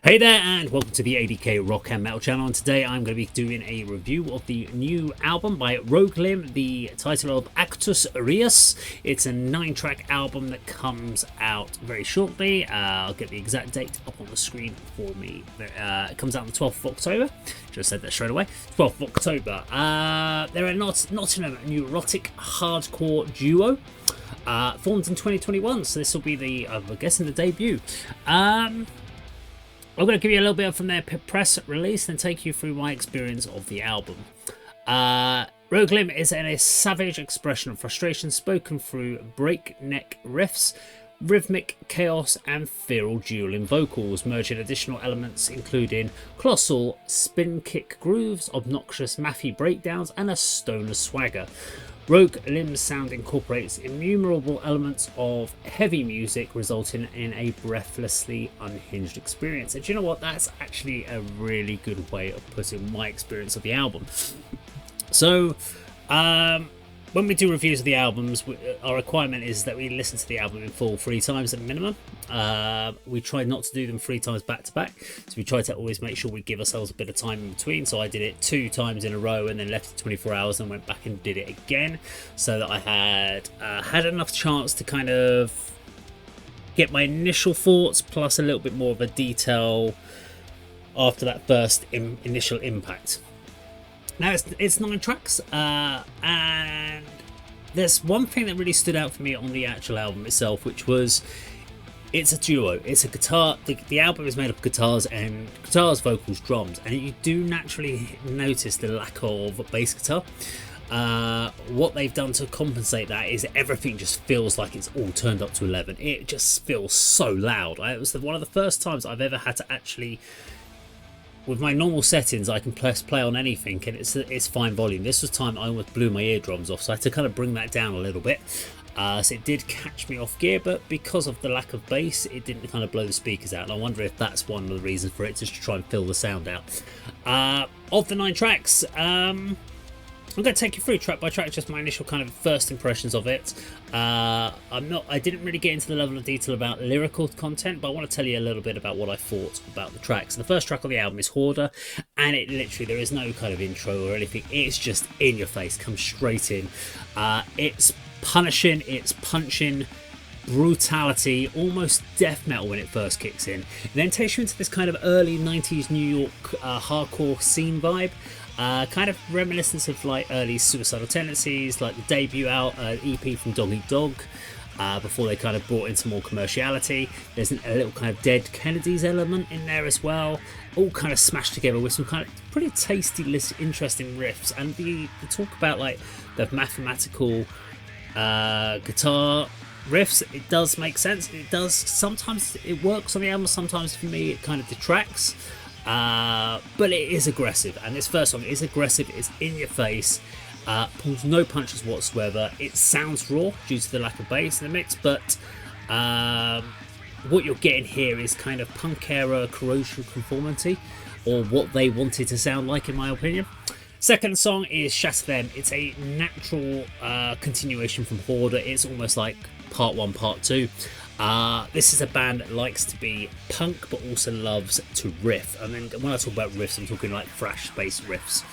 Hey there, and welcome to the A.D.K Rock and Metal channel, and today I'm going to be doing a review of the new album by Rogue Limb, the title of Actus Reus. It's a 9-track album that comes out very shortly. I'll get the exact date up on the screen for me. It comes out on the 12th of October. Just said that straight away. 12th of October. They're a Nottingham neurotic hardcore duo. Formed in 2021, so this will be the, I'm guessing, the debut. I'm going to give you a little bit from their press release and take you through my experience of the album. Rogue Limb is a savage expression of frustration spoken through breakneck riffs, rhythmic chaos and feral dueling vocals, merging additional elements including colossal spin kick grooves, obnoxious mathy breakdowns and a stoner swagger. Rogue Limb's sound incorporates innumerable elements of heavy music, resulting in a breathlessly unhinged experience. And do you know what? That's actually a really good way of putting my experience of the album. So, when we do reviews of the albums, our requirement is that we listen to the album in full 3 times at minimum. We try not to do them 3 times back to back, so we try to always make sure we give ourselves a bit of time in between. So I did it 2 times in a row and then left it 24 hours and went back and did it again, so that I had enough chance to kind of get my initial thoughts plus a little bit more of a detail after that first initial impact. Now it's 9 tracks, and there's one thing that really stood out for me on the actual album itself, which was it's a duo. It's a guitar. The album is made up of guitars, vocals, drums, and you do naturally notice the lack of bass guitar. What they've done to compensate that is everything just feels like it's all turned up to 11. It just feels so loud. It was one of the first times I've ever had to actually, with my normal settings, I can press play on anything and it's fine volume. This was time I almost blew my eardrums off, so I had to kind of bring that down a little bit. So it did catch me off gear, but because of the lack of bass, it didn't kind of blow the speakers out. And I wonder if that's one of the reasons for it, just to try and fill the sound out. Of the 9 tracks, I'm going to take you through track by track, just my initial kind of first impressions of it. I didn't really get into the level of detail about lyrical content, but I want to tell you a little bit about what I thought about the tracks. The first track on the album is Hoarder, and it literally, there is no kind of intro or anything. It's just in your face, comes straight in. It's punishing, it's punching, brutality, almost death metal when it first kicks in. It then takes you into this kind of early 90s New York hardcore scene vibe. Kind of reminiscence of like early Suicidal Tendencies, like the debut EP from Dog Eat Dog, before they kind of brought into more commerciality. There's a little kind of Dead Kennedys element in there as well, all kind of smashed together with some kind of pretty tasty, interesting riffs. And the talk about like the mathematical guitar riffs, it does make sense. It does, sometimes it works on the album, sometimes for me it kind of detracts. But it is aggressive, and this first song is aggressive, it's in your face, pulls no punches whatsoever. It sounds raw due to the lack of bass in the mix, but what you're getting here is kind of punk era corrosion conformity, or what they wanted to sound like, in my opinion. Second song is Shatter Them. It's a natural continuation from Hoarder. It's almost like part 1, part 2. This is a band that likes to be punk but also loves to riff. And then when I talk about riffs, I'm talking like thrash based riffs.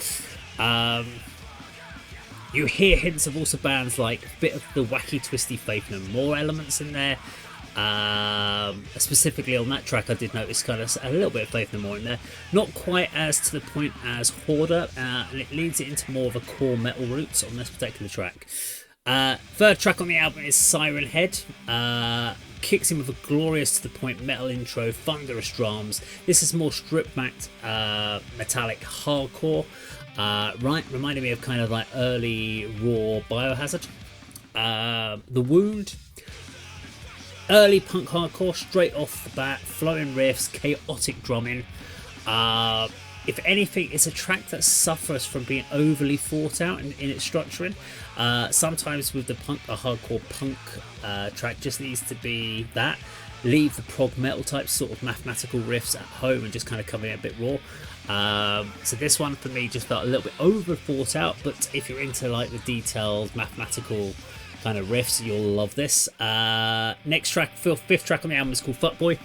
You hear hints of also bands like a bit of the wacky twisty Faith No More elements in there. Specifically on that track, I did notice kind of a little bit of Faith No More in there. Not quite as to the point as Hoarder, and it leads it into more of a core metal roots on this particular track. Third track on the album is Siren Head. Kicks in with a glorious to the point metal intro, thunderous drums. This is more stripped back metallic hardcore, reminding me of kind of like early raw Biohazard. The Wound, early punk hardcore, straight off the bat, flowing riffs, chaotic drumming. If anything, it's a track that suffers from being overly thought out in its structuring. Sometimes with the hardcore punk track just needs to be that. Leave the prog metal type sort of mathematical riffs at home and just kind of come in a bit raw. So this one for me just felt a little bit over thought out, but if you're into like the detailed mathematical kind of riffs, you'll love this. Next track, fifth track on the album is called Fuckboy.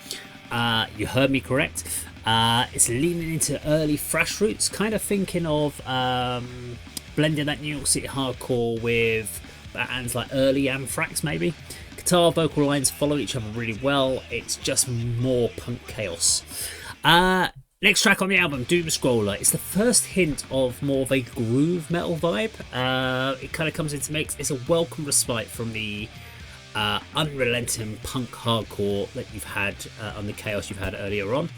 You heard me correct. It's leaning into early thrash roots, kind of thinking of blending that New York City hardcore with bands like early Anthrax maybe. Guitar vocal lines follow each other really well. It's just more punk chaos. Next track on the album, Doom Scroller. It's the first hint of more of a groove metal vibe. It kind of comes into mix. It's a welcome respite from the unrelenting punk hardcore that you've had on the chaos you've had earlier on.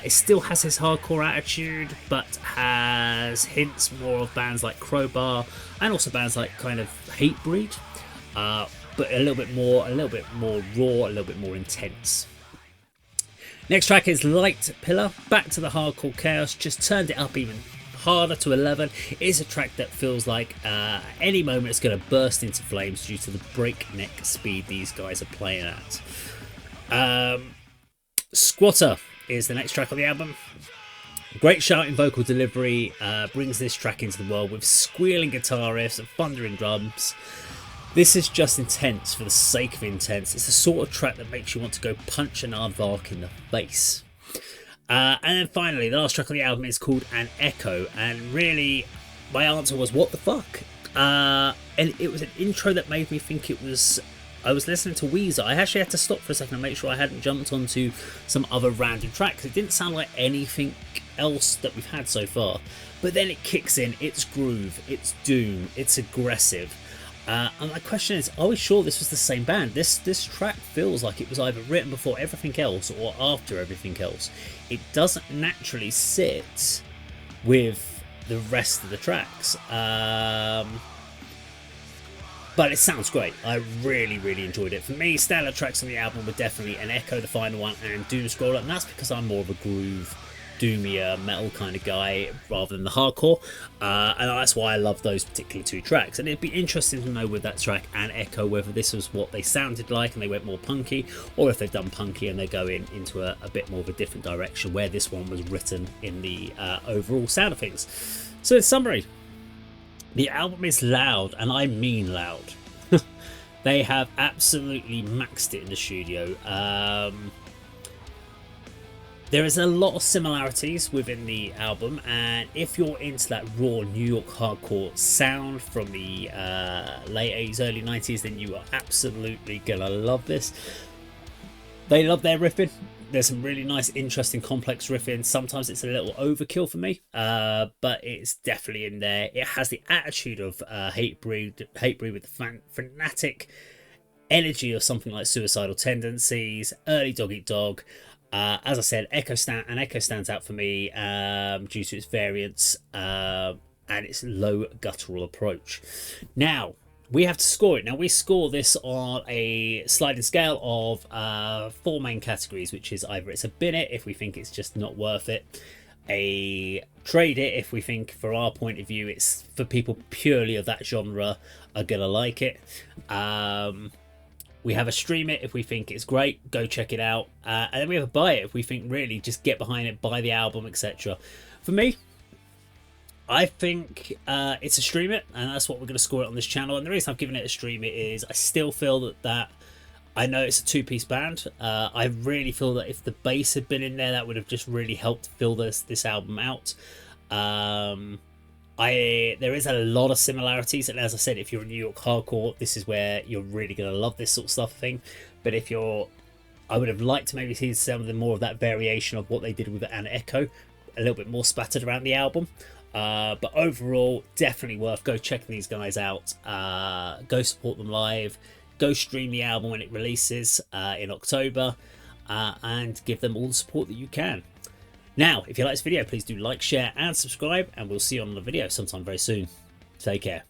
It still has his hardcore attitude, but has hints more of bands like Crowbar and also bands like kind of Hatebreed, but a little bit more raw, a little bit more intense. Next track is Light Pillar. Back to the hardcore chaos, just turned it up even harder to 11. It is a track that feels like any moment it's going to burst into flames due to the breakneck speed these guys are playing at. Squatter is the next track on the album. Great shouting vocal delivery brings this track into the world with squealing guitar riffs and thundering drums. This is just intense for the sake of intense. It's the sort of track that makes you want to go punch an aardvark in the face. And then finally, the last track on the album is called An Echo, and really my answer was what the fuck? And it was an intro that made me think I was listening to Weezer. I actually had to stop for a second and make sure I hadn't jumped onto some other random tracks. It didn't sound like anything else that we've had so far. But then it kicks in, it's groove, it's doom, it's aggressive. And my question is, are we sure this was the same band? This track feels like it was either written before everything else or after everything else. It doesn't naturally sit with the rest of the tracks. But it sounds great. I really, really enjoyed it. For me, standout tracks on the album were definitely An Echo, the final one, and Doom Scroller, and that's because I'm more of a groove, doomier metal kind of guy rather than the hardcore, and that's why I love those particular two tracks. And it'd be interesting to know with that track An Echo whether this was what they sounded like and they went more punky, or if they've done punky and they're going into a bit more of a different direction where this one was written in the overall sound of things. So in summary, the album is loud, and I mean loud. They have absolutely maxed it in the studio. There is a lot of similarities within the album, and if you're into that raw New York hardcore sound from the late 80s, early 90s, then you are absolutely gonna love this. They love their riffing. There's some really nice, interesting, complex riffing. Sometimes it's a little overkill for me, but it's definitely in there. It has the attitude of Hatebreed with the fanatic energy of something like Suicidal Tendencies, early Dog Eat Dog. As I said, An Echo stands out for me due to its variance and its low guttural approach. Now, we have to score it. Now, we score this on a sliding scale of 4 main categories, which is either it's a bin it if we think it's just not worth it, a trade it if we think, for our point of view, it's for people purely of that genre are gonna like it. We have a stream it if we think it's great, go check it out, and then we have a buy it if we think really just get behind it, buy the album, etc. For me, I think it's a stream it, and that's what we're going to score it on this channel. And the reason I've given it a stream it is I still feel that I know it's a 2-piece band. I really feel that if the bass had been in there, that would have just really helped fill this album out. There is a lot of similarities, and as I said, if you're a New York hardcore, this is where you're really going to love this sort of stuff thing. But I would have liked to maybe see some of the more of that variation of what they did with An Echo, a little bit more spattered around the album. But overall, definitely worth go checking these guys out. Go support them live. Go stream the album when it releases in October, and give them all the support that you can. Now, if you like this video, please do like, share, and subscribe, and we'll see you on the video sometime very soon. Take care.